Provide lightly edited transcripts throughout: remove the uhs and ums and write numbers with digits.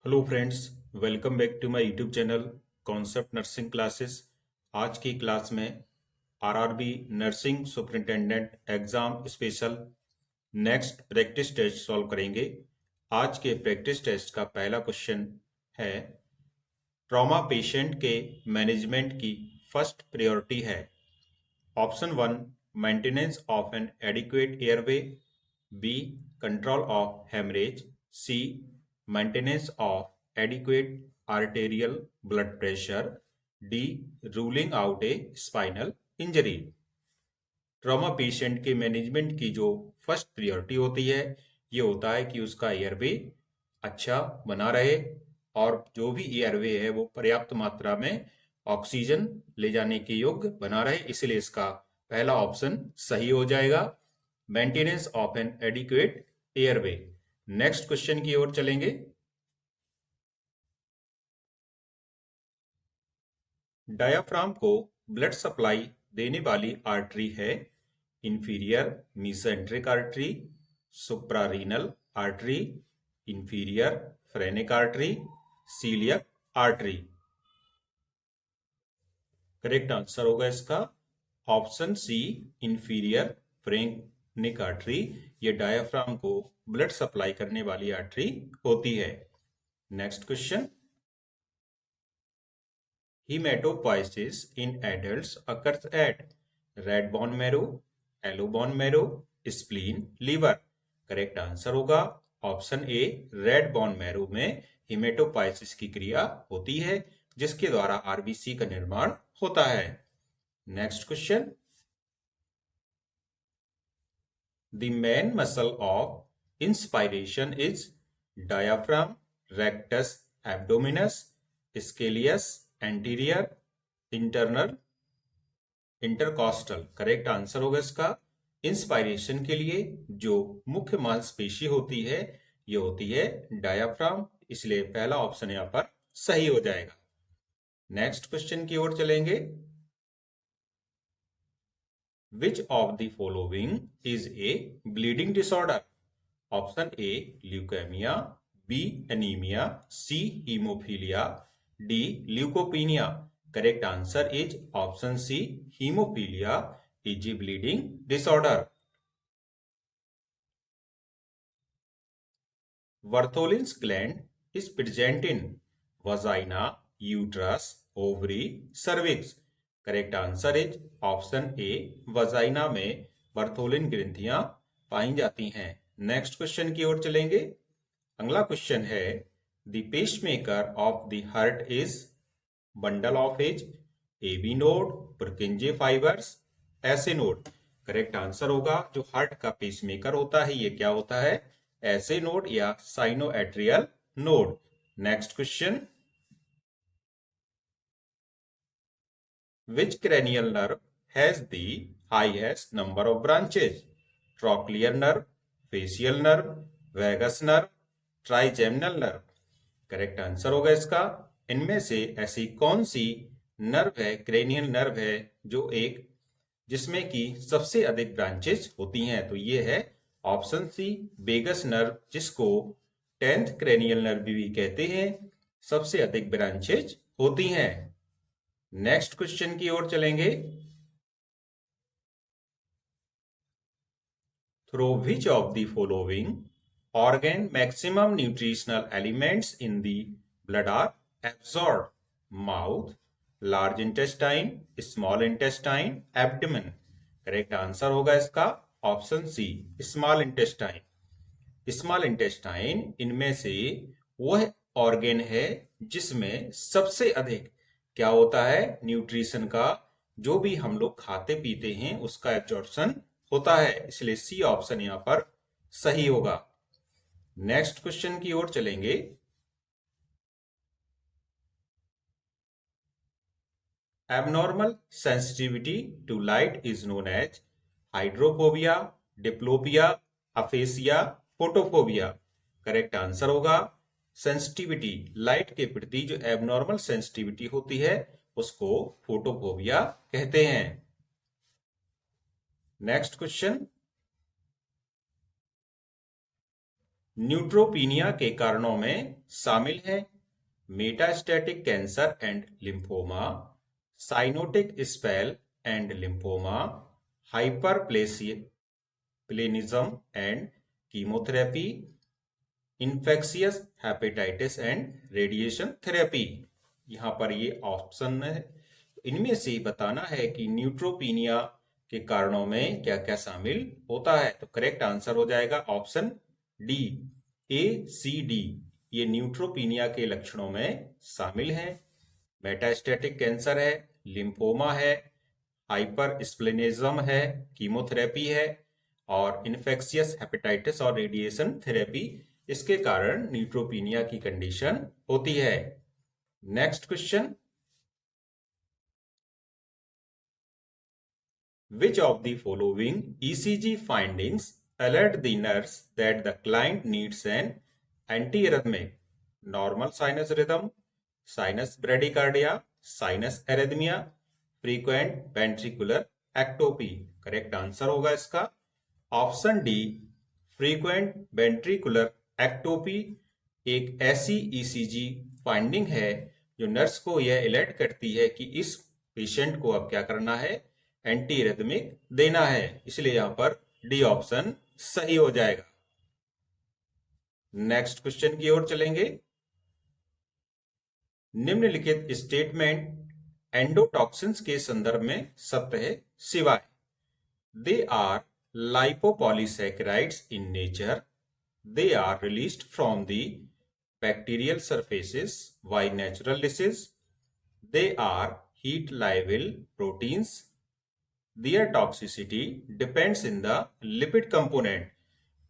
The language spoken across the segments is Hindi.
Hello friends, welcome back to my YouTube channel concept nursing classes. आज की क्लास में RRB nursing superintendent exam special next practice test solve करेंगे। आज के प्रैक्टिस टेस्ट का पहला क्वेश्चन है, ट्रॉमा पेशेंट के मैनेजमेंट की फर्स्ट प्रायोरिटी है। Option 1, maintenance of an adequate airway, B, control of haemorrhage, C, maintenance of adequate arterial blood pressure, D, ruling out a spinal injury. Trauma patient के मैनेजमेंट की जो फर्स्ट प्रायोरिटी होती है, ये होता है कि उसका एयरवे अच्छा बना रहे और जो भी एयरवे है वो पर्याप्त मात्रा में ऑक्सीजन ले जाने के योग्य बना रहे। इसलिए इसका पहला ऑप्शन सही हो जाएगा, maintenance of an adequate airway. Next question की ओर चलेंगे। डायाफ्राम को ब्लड सप्लाई देने वाली आर्टरी है inferior mesenteric artery, suprarenal artery, inferior phrenic artery, coeliac artery. Correct answer होगा इसका option C, inferior phrenic artery. ये डायाफ्राम को ब्लड सप्लाई करने वाली आर्टरी होती है। Next question, hematopoiesis in adults occurs at red bone marrow, yellow bone marrow, spleen, liver। Correct answer होगा option A, red bone marrow में हिमेटोपाइसिस की क्रिया होती है जिसके द्वारा आरबीसी का निर्माण होता है। Next question, the main muscle of inspiration is diaphragm, rectus abdominis, scalenus anterior, internal, intercostal. Correct answer होगा इसका इंस्पायरेशन के लिए जो मुख्य मांसपेशी होती है ये होती है डायाफ्राम, इसलिए पहला ऑप्शन यहां पर सही हो जाएगा। नेक्स्ट क्वेश्चन की ओर चलेंगे। Which of the following is a bleeding disorder? Option A, leukaemia, B, anaemia, C, haemophilia, D, leukopenia. Correct answer is option C, haemophilia is a bleeding disorder. Bartholin's gland is present in vagina, uterus, ovary, cervix। Correct answer is option A, vagina में बर्थोलिन ग्रंथियां पाई जाती हैं। नेक्स्ट क्वेश्चन की ओर चलेंगे। अगला क्वेश्चन है, the pacemaker of the heart is bundle of edge, AB node, Purkinje fibres, SA node. Correct answer होगा जो हार्ट का पेसमेकर होता है ये क्या होता है, ऐसे नोड या sinoatrial node. Next question, which cranial nerve has the highest number of branches? Trochlear nerve, facial nerve, vagus nerve, trigeminal nerve। Correct answer होगा इसका, इनमें से ऐसी कौन सी नर्व है, क्रेनियल नर्व है जो एक जिसमें कि सबसे अधिक ब्रांचेस होती हैं? तो ये है ऑप्शन सी, वेगस नर्व, जिसको 10th क्रेनियल नर्व भी कहते हैं। सबसे अधिक ब्रांचेज होती हैं। नेक्स्ट क्वेश्चन की ओर चलेंगे। Through which of the following organ maximum nutritional elements in the blood are absorbed? Mouth, large intestine, small intestine, abdomen। Correct answer होगा इसका option C, small intestine. Small intestine इनमें से वह ऑर्गेन है जिसमें सबसे अधिक क्या होता है, न्यूट्रिशन का, जो भी हम लोग खाते पीते हैं उसका एब्जॉर्प्शन होता है, इसलिए सी ऑप्शन यहां पर सही होगा। नेक्स्ट क्वेश्चन की ओर चलेंगे। Abnormal sensitivity to light is known as hydrophobia, diplopia, aphasia, photophobia. Correct answer होगा सेंसिटिविटी, लाइट के प्रति जो एबनॉर्मल सेंसिटिविटी होती है उसको फोटोफोबिया कहते हैं। नेक्स्ट क्वेश्चन, न्यूट्रोपीनिया के कारणों में शामिल है metastatic cancer and lymphoma, cyanotic spell and lymphoma, hypersplenism and chemotherapy, infectious hepatitis and radiation therapy. यहाँ पर ये ऑप्शन है, इनमें से बताना है कि न्यूट्रोपीनिया के कारणों में क्या क्या शामिल होता है। तो करेक्ट आंसर हो जाएगा ऑप्शन डी, ए सी डी, ये न्यूट्रोपीनिया के लक्षणों में शामिल हैं। मेटास्टैटिक कैंसर है, लिम्फोमा है, हाइपर स्प्लेनिज्म है, कीमोथेरेपी है और इन्फेक्शियस हेपेटाइटिस और रेडिएशन थेरेपी, इसके कारण न्यूट्रोपीनिया की कंडीशन होती है। Next question, which of the following ECG findings alert the nurse that the client needs an antiarrhythmic? Normal sinus rhythm, sinus bradycardia, sinus arrhythmia, frequent ventricular ectopy। Correct answer होगा इसका option D, frequent ventricular ectopy एक ऐसी ईसीजी फाइंडिंग है जो नर्स को यह अलर्ट करती है कि इस पेशेंट को अब क्या करना है, एंटी रिदमिक देना है, इसलिए यहां पर डी ऑप्शन सही हो जाएगा। नेक्स्ट क्वेश्चन की ओर चलेंगे। निम्नलिखित स्टेटमेंट एंडोटॉक्सिन्स के संदर्भ में सत्य है सिवाय they are lipopolysaccharides in nature. They are released from the bacterial surfaces by natural lysis. They are heat-liable proteins. Their toxicity depends in the lipid component.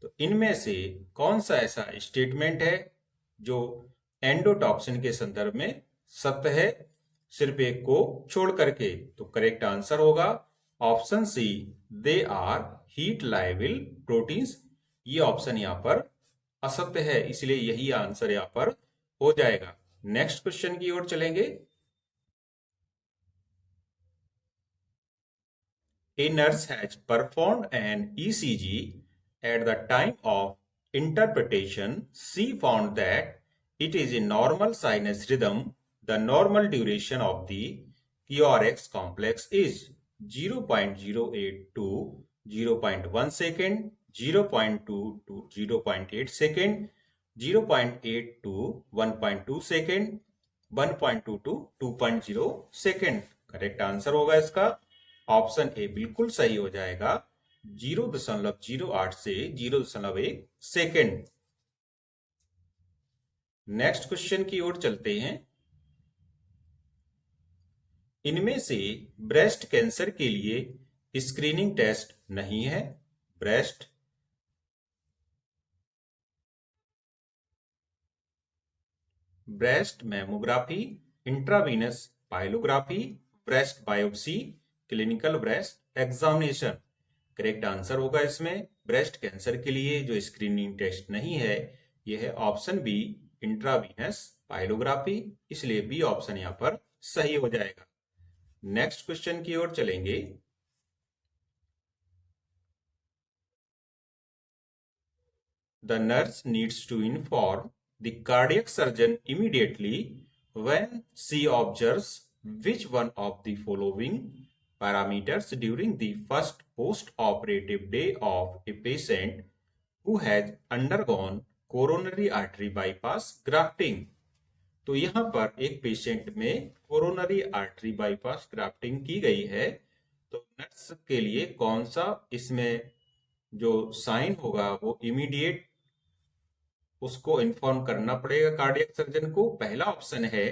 तो इनमें से कौन सा ऐसा स्टेटमेंट है जो एंडोटॉक्सिन के संदर्भ में सत्य है, सिर्फ एक को छोड़ करके? तो करेक्ट आंसर होगा option C, they are heat labile proteins. ये ऑप्शन यहां पर असत्य है, इसलिए यही आंसर यहां पर हो जाएगा। नेक्स्ट क्वेश्चन की ओर चलेंगे। A nurse has performed an ECG. At the time of interpretation, she found that it is a normal sinus rhythm. The normal duration of the QRX complex is 0.08 to 0.1 second, 0.2 to 0.8 second, 0.8 to 1.2 second, 1.2 to 2.0 second. Correct answer होगा इसका ऑप्शन ए बिल्कुल सही हो जाएगा, 0.08 से 0.1 सेकेंड। नेक्स्ट क्वेश्चन की ओर चलते हैं। इनमें से ब्रेस्ट कैंसर के लिए स्क्रीनिंग टेस्ट नहीं है। Breast mammography, intravenous pyelography, breast biopsy, clinical breast examination. Correct answer होगा इसमें ब्रेस्ट कैंसर के लिए जो स्क्रीनिंग टेस्ट नहीं है यह है ऑप्शन बी, इंट्रावीनस पाइलोग्राफी, इसलिए बी ऑप्शन यहां पर सही हो जाएगा। नेक्स्ट क्वेश्चन की ओर चलेंगे। The nurse needs to inform the cardiac surgeon immediately when she observes which one of the following parameters during the first post-operative day of a patient who has undergone coronary artery bypass grafting। तो यहाँ पर एक पेशेंट में कोरोनरी आर्टरी बाईपास ग्राफ्टिंग की गई है, तो नर्स के लिए कौन सा इसमें जो साइन होगा वो इमीडिएट उसको इन्फॉर्म करना पड़ेगा कार्डियक सर्जन को। पहला ऑप्शन है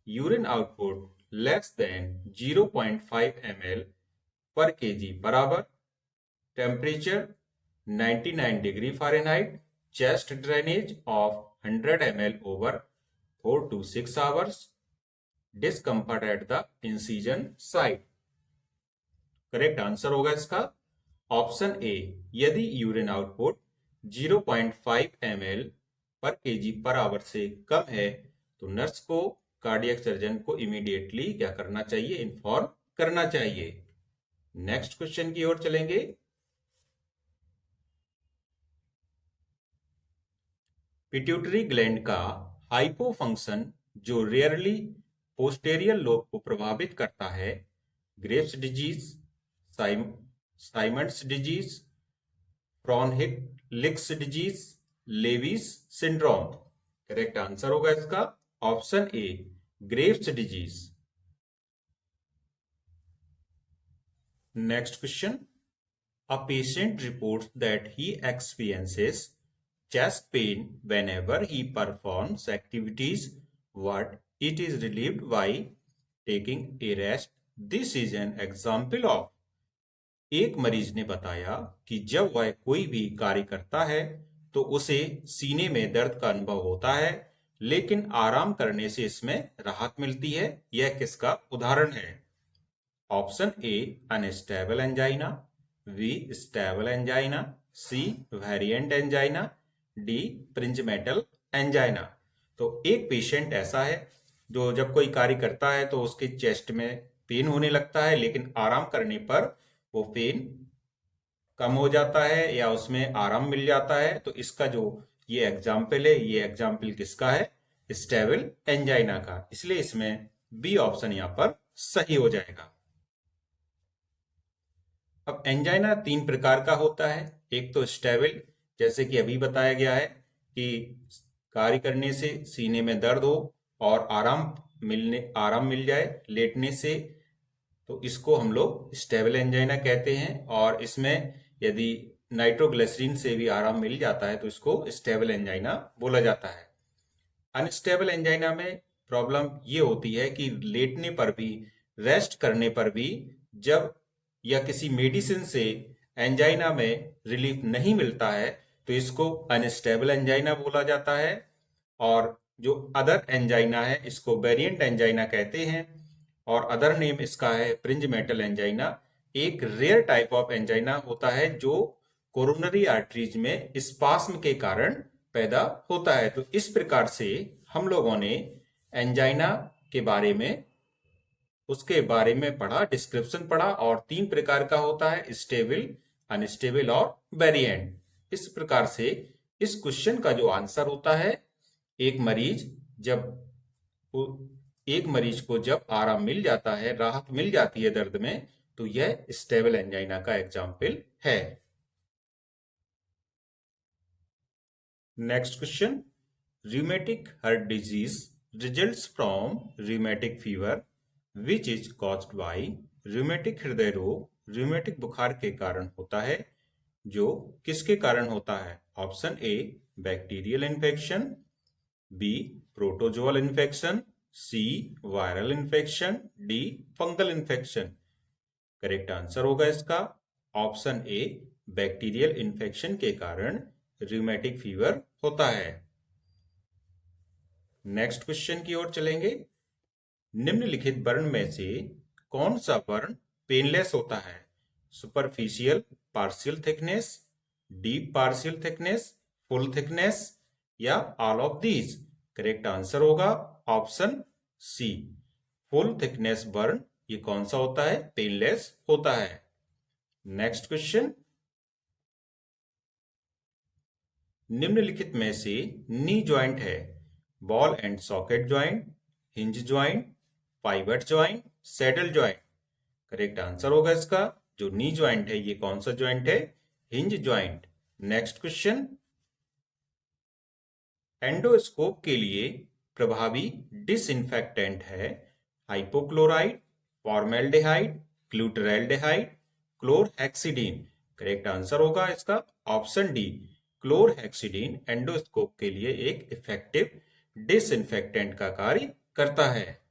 urine output less than 0.5 ml पर केजी बराबर, temperature 99 degree Fahrenheit, chest drainage of 100 ml over 4 to 6 hours, discomfort at the incision site. Correct answer होगा इसका ऑप्शन ए, यदि यूरिन आउटपुट 0.5 ml पर केजी पर आवर से कम है तो नर्स को कार्डियक सर्जन को इमीडिएटली क्या करना चाहिए, इन्फॉर्म करना चाहिए। नेक्स्ट क्वेश्चन की ओर चलेंगे। पिट्यूटरी ग्लैंड का हाइपोफंक्शन जो रेयरली पोस्टेरियर लोब को प्रभावित करता है, Graves disease, Simmonds disease, Frohlich's disease, Lewis syndrome. Correct answer होगा इसका option A, Graves disease. Next question, a patient reports that he experiences chest pain whenever he performs activities what it is relieved by taking a rest. This is an example of। एक मरीज ने बताया कि जब वह कोई भी कार्य करता है तो उसे सीने में दर्द का अनुभव होता है, लेकिन आराम करने से इसमें राहत मिलती है। यह किसका उदाहरण है? Option A, unstable angina, B, stable angina, C, variant angina, D, Prinzmetal angina. तो एक पेशेंट ऐसा है जो जब कोई कार्य करता है तो उसके चेस्ट में पेन होने लगता है, लेकिन आराम करने पर वो पेन कम हो जाता है या उसमें आराम मिल जाता है। तो इसका जो ये एग्जाम्पल है, ये एग्जाम्पल किसका है? स्टेबल एंजाइना का। इसलिए इसमें बी ऑप्शन यहां पर सही हो जाएगा। अब एंजाइना तीन प्रकार का होता है। एक तो स्टेबल, जैसे कि अभी बताया गया है कि कार्य करने से सीने में दर्द हो और आराम मिल जाए लेटने से, तो इसको हम लोग स्टेबल एंजाइना कहते हैं। और इसमें यदि नाइट्रोग्लिसरीन से भी आराम मिल जाता है तो इसको स्टेबल एंजाइना बोला जाता है। अनस्टेबल एंजाइना में प्रॉब्लम ये होती है कि लेटने पर भी, रेस्ट करने पर भी, जब या किसी मेडिसिन से एंजाइना में रिलीफ नहीं मिलता है तो इसको अनस्टेबल एंजाइना बोला जाता है। और जो अदर एंजाइना है इसको वेरिएंट एंजाइना कहते हैं, और अदर नेम इसका है प्रिंजमेटल एंजाइना। एक रेयर टाइप ऑफ एंजाइना होता है जो कोरोनरी आर्टरीज में स्पास्म के कारण पैदा होता है। तो इस प्रकार से हम लोगों ने एंजाइना के बारे में, उसके बारे में पढ़ा, डिस्क्रिप्शन पढ़ा, और तीन प्रकार का होता है, स्टेबल, अनस्टेबल और वेरिएंट। इस प्रकार से इस क्वेश्चन का जो आंसर होता है, एक मरीज को जब आराम मिल जाता है, राहत मिल जाती है दर्द में, तो यह स्टेबल एंजाइना का एग्जाम्पल है। Next question, rheumatic heart disease results from rheumatic fever which is caused by rheumatic हृदय रोग rheumatic बुखार के कारण होता है, जो किसके कारण होता है? Option A, bacterial infection, B, protozoal infection, C, viral infection, D, fungal infection. Correct answer होगा इसका ऑप्शन ए, बैक्टीरियल इन्फेक्शन के कारण rheumatic फीवर होता है। नेक्स्ट क्वेश्चन की ओर चलेंगे। निम्नलिखित वर्ण में से कौन सा वर्ण पेनलेस होता है? Superficial partial thickness, deep partial thickness, full thickness, या all of these. Correct answer होगा option C, full thickness burn ये कौन सा होता है? पेनलेस होता है। नेक्स्ट क्वेश्चन, निम्नलिखित में से नी ज्वाइंट है? Ball and socket joint, hinge joint, pivot joint, saddle joint. Correct answer होगा इसका जो नी ज्वाइंट है, ये कौन सा ज्वाइंट है? Hinge joint. Next question, endoscope के लिए प्रभावी डिसइंफेक्टेंट है hypochlorite, formaldehyde, glutaraldehyde, chlorhexidine. Correct answer होगा इसका ऑप्शन डी, क्लोरहेक्सिडीन एंडोस्कोप के लिए एक इफेक्टिव डिसइंफेक्टेंट का कार्य करता है।